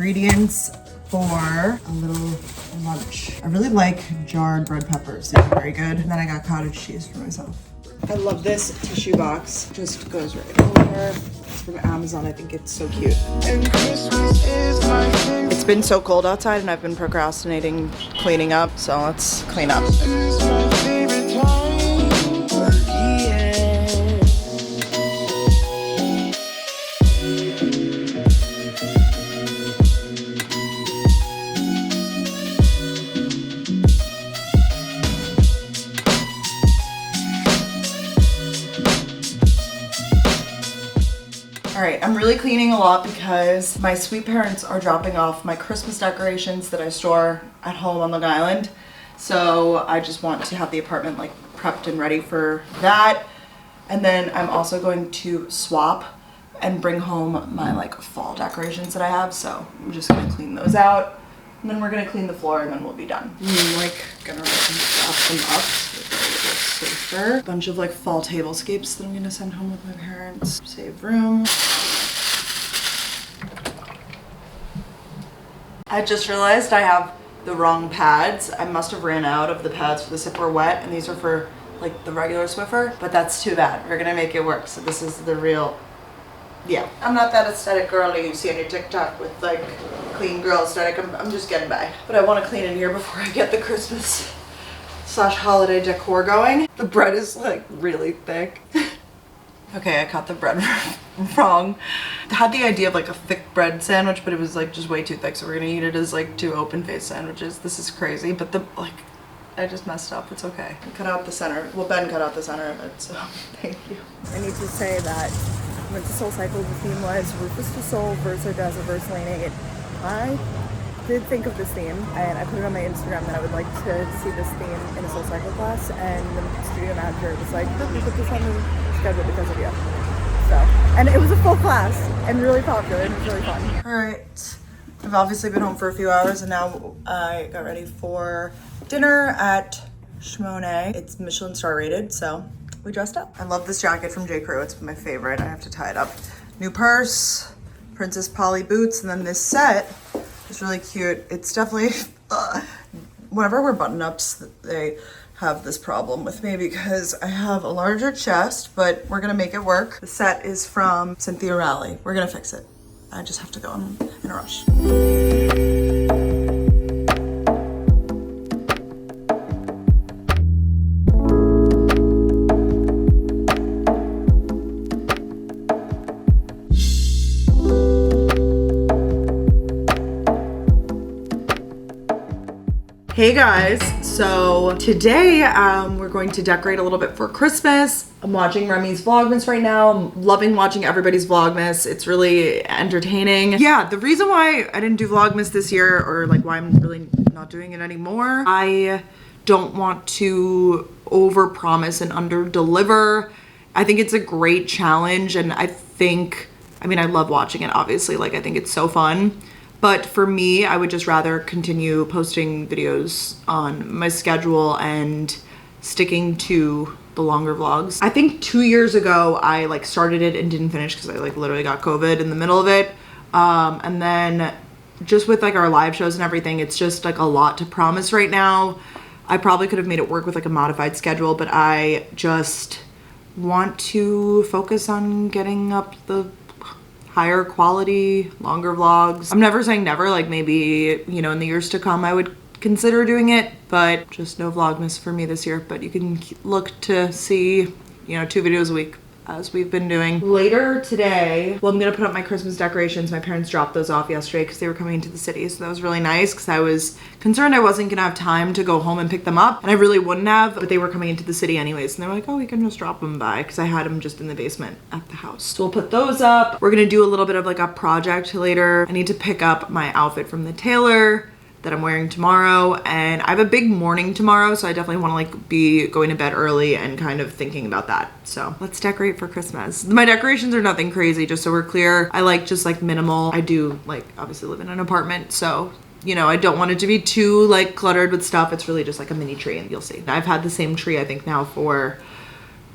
ingredients for a little lunch. I really like jarred red peppers. These are very good. And then I got cottage cheese for myself. I love this tissue box. Just goes right over. It's from Amazon. I think it's so cute. It's been so cold outside and I've been procrastinating cleaning up. So let's clean up. All right, I'm really cleaning a lot because my sweet parents are dropping off my Christmas decorations that I store at home on Long Island. So I just want to have the apartment like prepped and ready for that. And then I'm also going to swap and bring home my like fall decorations that I have. So I'm just gonna clean those out. And then we're gonna clean the floor and then we'll be done. I'm like gonna wrap them up so they're a little safer. Bunch of like fall tablescapes that I'm gonna send home with my parents. Save room. I just realized I have the wrong pads. I must have ran out of the pads for the Zipper Wet and these are for like the regular Swiffer, but that's too bad. We're gonna make it work. So this is the real, yeah. I'm not that aesthetic girly you see on your TikTok with like clean girl aesthetic. I'm just getting by. But I want to clean in here before I get the Christmas / holiday decor going. The bread is like really thick. Okay, I cut the bread wrong. I had the idea of like a thick bread sandwich, but it was like just way too thick. So we're gonna eat it as like 2 open face sandwiches. This is crazy, but the like, I just messed up. It's okay. I cut out the center. Well, Ben cut out the center of it, so thank you. I need to say that when the Soul Cycle, the theme was Rufus to Soul, verse Odessa, verse Lane 8. I did think of this theme, and I put it on my Instagram that I would like to see this theme in a Soul Cycle class, and the studio manager was like, "Look, we put this on the schedule because of you." So, and it was a full class and really popular and it was really fun. All right, I've obviously been home for a few hours and now I got ready for dinner at Shimone. It's Michelin star rated, so we dressed up. I love this jacket from J. Crew. It's my favorite. I have to tie it up. New purse, Princess Polly boots, and then this set is really cute. It's definitely, whenever I wear button-ups, they have this problem with me because I have a larger chest, but we're gonna make it work. The set is from Cynthia Rowley. We're gonna fix it. I just have to go in a rush. Hey guys, so today we're going to decorate a little bit for Christmas. I'm watching Remy's Vlogmas right now. I'm loving watching everybody's Vlogmas. It's really entertaining. Yeah, the reason why I didn't do Vlogmas this year, or like why I'm really not doing it anymore, I don't want to overpromise and underdeliver. I think it's a great challenge and I mean, I love watching it obviously, like I think it's so fun. But for me, I would just rather continue posting videos on my schedule and sticking to the longer vlogs. I think 2 years ago, I like started it and didn't finish because I like literally got COVID in the middle of it. And then just with like our live shows and everything, it's just like a lot to promise right now. I probably could have made it work with like a modified schedule, but I just want to focus on getting up the higher quality, longer vlogs. I'm never saying never, like maybe, you know, in the years to come I would consider doing it, but just no Vlogmas for me this year. But you can look to see, you know, 2 videos a week as we've been doing. Later today, well, I'm gonna put up my Christmas decorations. My parents dropped those off yesterday because they were coming into the city, so that was really nice because I was concerned I wasn't gonna have time to go home and pick them up, and I really wouldn't have, but they were coming into the city anyways, and they were like, oh, we can just drop them by, because I had them just in the basement at the house. So we'll put those up. We're gonna do a little bit of like a project later. I need to pick up my outfit from the tailor that I'm wearing tomorrow, and I have a big morning tomorrow, so I definitely want to like be going to bed early and kind of thinking about that. So let's decorate for Christmas. My decorations are nothing crazy, just so we're clear. I like just like minimal. I do like obviously live in an apartment, so you know, I don't want it to be too like cluttered with stuff. It's really just like a mini tree, and you'll see. I've had the same tree I think now for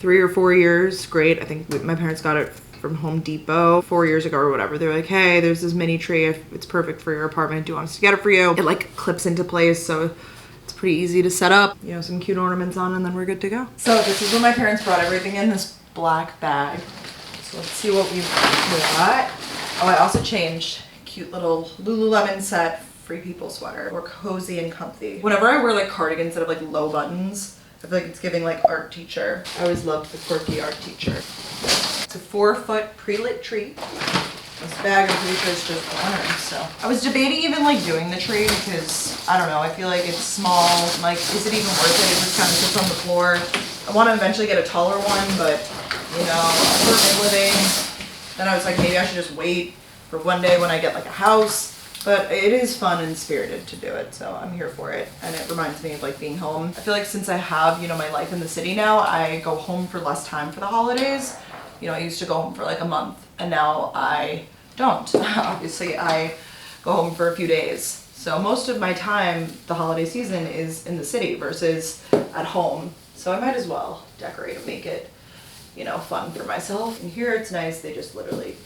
3 or 4 years. Great. I think my parents got it from Home Depot 4 years ago or whatever. They're like, hey, there's this mini tree. If it's perfect for your apartment, do you want us to get it for you? It like clips into place, so it's pretty easy to set up. You know, some cute ornaments on, and then we're good to go. So this is what my parents brought everything in this black bag. So let's see what we've got. Oh, I also changed. Cute little Lululemon set, Free People sweater. Or cozy and comfy. Whenever I wear like cardigans that have like low buttons, I feel like it's giving like art teacher. I always loved the quirky art teacher. It's a 4-foot pre-lit tree. This bag of pretty is just honored, so. I was debating even like doing the tree because, I don't know, I feel like it's small. Like, is it even worth it? It just kind of sits on the floor. I want to eventually get a taller one, but you know, urban living. Then I was like, maybe I should just wait for one day when I get like a house. But it is fun and spirited to do it, so I'm here for it. And it reminds me of like being home. I feel like since I have, you know, my life in the city now, I go home for less time for the holidays. You know, I used to go home for like a month, and now I don't. Obviously, I go home for a few days. So most of my time, the holiday season, is in the city versus at home. So I might as well decorate and make it, you know, fun for myself. And here it's nice, they just literally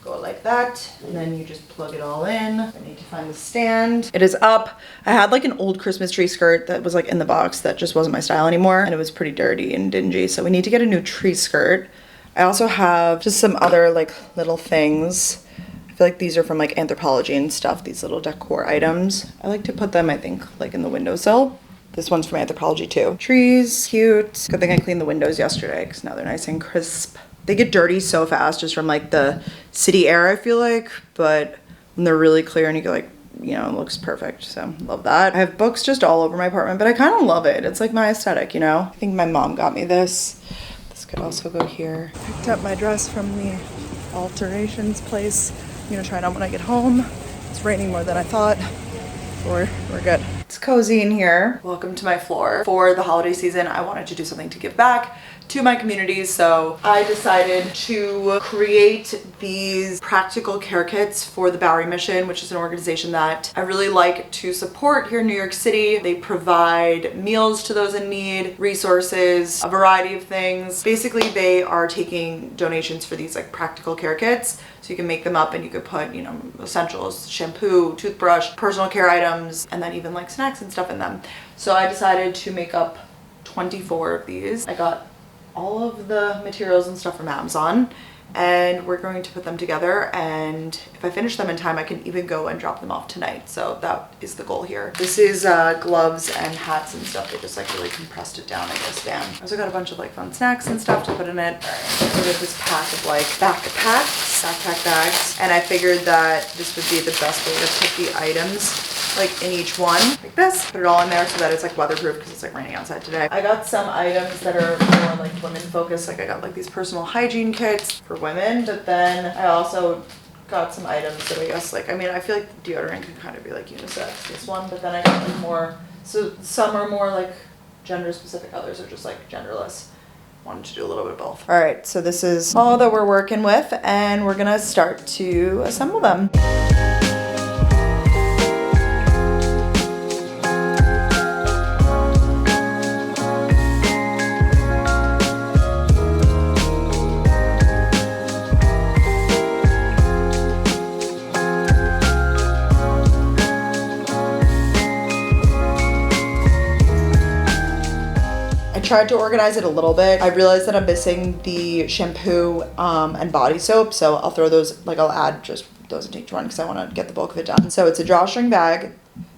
go like that, and then you just plug it all in. I need to find the stand. It is up. I had like an old Christmas tree skirt that was like in the box that just wasn't my style anymore, and it was pretty dirty and dingy, so we need to get a new tree skirt. I also have just some other like little things. I feel like these are from like Anthropologie and stuff, these little decor items. I like to put them, I think, like in the windowsill. This one's from Anthropologie too. Trees, cute. Good thing I cleaned the windows yesterday because now they're nice and crisp. They get dirty so fast just from like the city air, I feel like, but when they're really clear and you go like, you know, it looks perfect. So love that. I have books just all over my apartment, but I kind of love it. It's like my aesthetic, you know? I think my mom got me this. This could also go here. Picked up my dress from the alterations place. I'm gonna try it on when I get home. It's raining more than I thought. We're good. It's cozy in here. Welcome to my floor. For the holiday season, I wanted to do something to give back to my community, so I decided to create these practical care kits for the Bowery Mission, which is an organization that I really like to support here in New York City. They provide meals to those in need, resources, a variety of things. Basically, they are taking donations for these like practical care kits, so you can make them up and you could put, you know, essentials, shampoo, toothbrush, personal care items, and then even like snacks and stuff in them. So I decided to make up 24 of these. I got all of the materials and stuff from Amazon, and we're going to put them together, and if I finish them in time I can even go and drop them off tonight. So that is the goal here. This is gloves and hats and stuff. They just like really compressed it down, I guess, down. I also got a bunch of like fun snacks and stuff to put in it. I got this pack of like backpack bags, and I figured that this would be the best way to put the items like in each one, like this. Put it all in there so that it's like weatherproof because it's like raining outside today. I got some items that are more like women focused. Like I got like these personal hygiene kits for women, but then I also got some items that I guess like, I mean, I feel like deodorant can kind of be like unisex, this one, but then I got like more, so some are more like gender specific, others are just like genderless. Wanted to do a little bit of both. All right, so this is all that we're working with, and we're gonna start to assemble them. Tried to organize it a little bit. I realized that I'm missing the shampoo and body soap, so I'll throw those, like I'll add just those into each one because I want to get the bulk of it done. So it's a drawstring bag.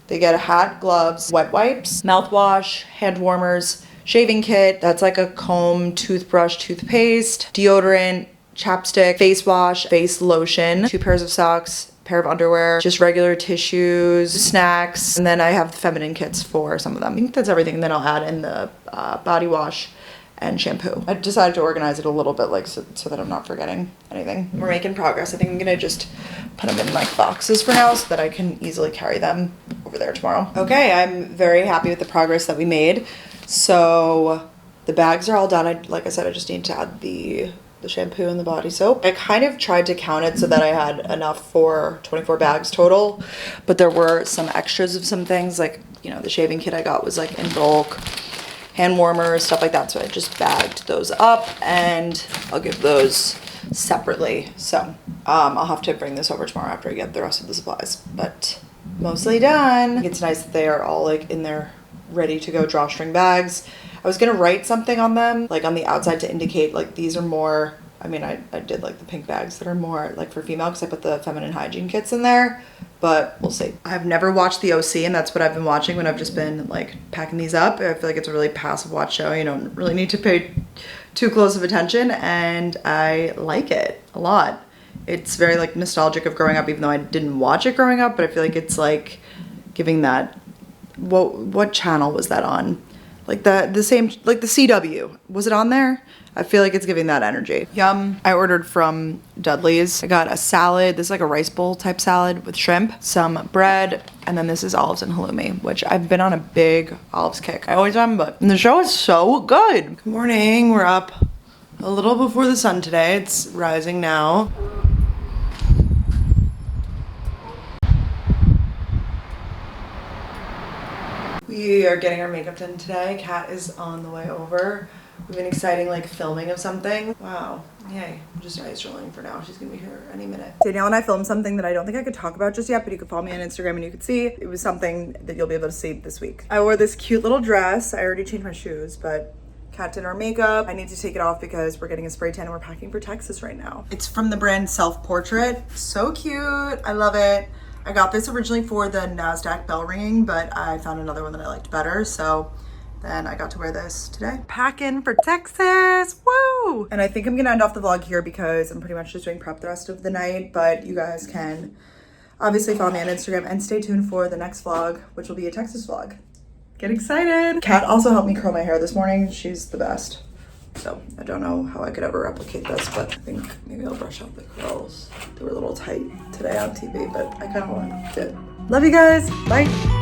They get a hat, gloves, wet wipes, mouthwash, hand warmers, shaving kit. That's like a comb, toothbrush, toothpaste, deodorant, chapstick, face wash, face lotion, 2 pairs of socks, pair of underwear, just regular tissues, snacks, and then I have the feminine kits for some of them. I think that's everything. And then I'll add in the body wash and shampoo. I decided to organize it a little bit like so that I'm not forgetting anything. We're making progress. I think I'm gonna just put them in like boxes for now so that I can easily carry them over there tomorrow. Okay, I'm very happy with the progress that we made. So the bags are all done. Like I said, I just need to add the shampoo and the body soap. I kind of tried to count it so that I had enough for 24 bags total, but there were some extras of some things, like, you know, the shaving kit I got was like in bulk, hand warmers, stuff like that, so I just bagged those up, and I'll give those separately. So I'll have to bring this over tomorrow after I get the rest of the supplies, but mostly done. It's nice that they are all like in their ready to go drawstring bags. I was gonna write something on them, like on the outside, to indicate like these are more, I mean, I did like the pink bags that are more like for female because I put the feminine hygiene kits in there, but we'll see. I've never watched the OC, and that's what I've been watching when I've just been like packing these up. I feel like it's a really passive watch show. You don't really need to pay too close of attention, and I like it a lot. It's very like nostalgic of growing up, even though I didn't watch it growing up, but I feel like it's like giving that, what channel was that on? Like the same, like the CW, was it on there? I feel like it's giving that energy. Yum. I ordered from Dudley's. I got a salad. This is like a rice bowl type salad with shrimp, some bread, and then this is olives and halloumi, which I've been on a big olives kick. I always am, but the show is so good. Good morning. We're up a little before the sun today. It's rising now. We are getting our makeup done today. Kat is on the way over. We've been exciting like filming of something. Wow, yay. I'm just ice rolling for now. She's gonna be here any minute. Danielle and I filmed something that I don't think I could talk about just yet, but you can follow me on Instagram and you can see. It was something that you'll be able to see this week. I wore this cute little dress. I already changed my shoes, but Kat did our makeup. I need to take it off because we're getting a spray tan and we're packing for Texas right now. It's from the brand Self Portrait. So cute, I love it. I got this originally for the NASDAQ bell ringing, but I found another one that I liked better, so then I got to wear this today. Packing for Texas, woo! And I think I'm gonna end off the vlog here because I'm pretty much just doing prep the rest of the night, but you guys can obviously follow me on Instagram and stay tuned for the next vlog, which will be a Texas vlog. Get excited! Kat also helped me curl my hair this morning. She's the best. So I don't know how I could ever replicate this, but I think maybe I'll brush out the curls. They were a little tight today on TV, but I kind of liked it. Love you guys. Bye.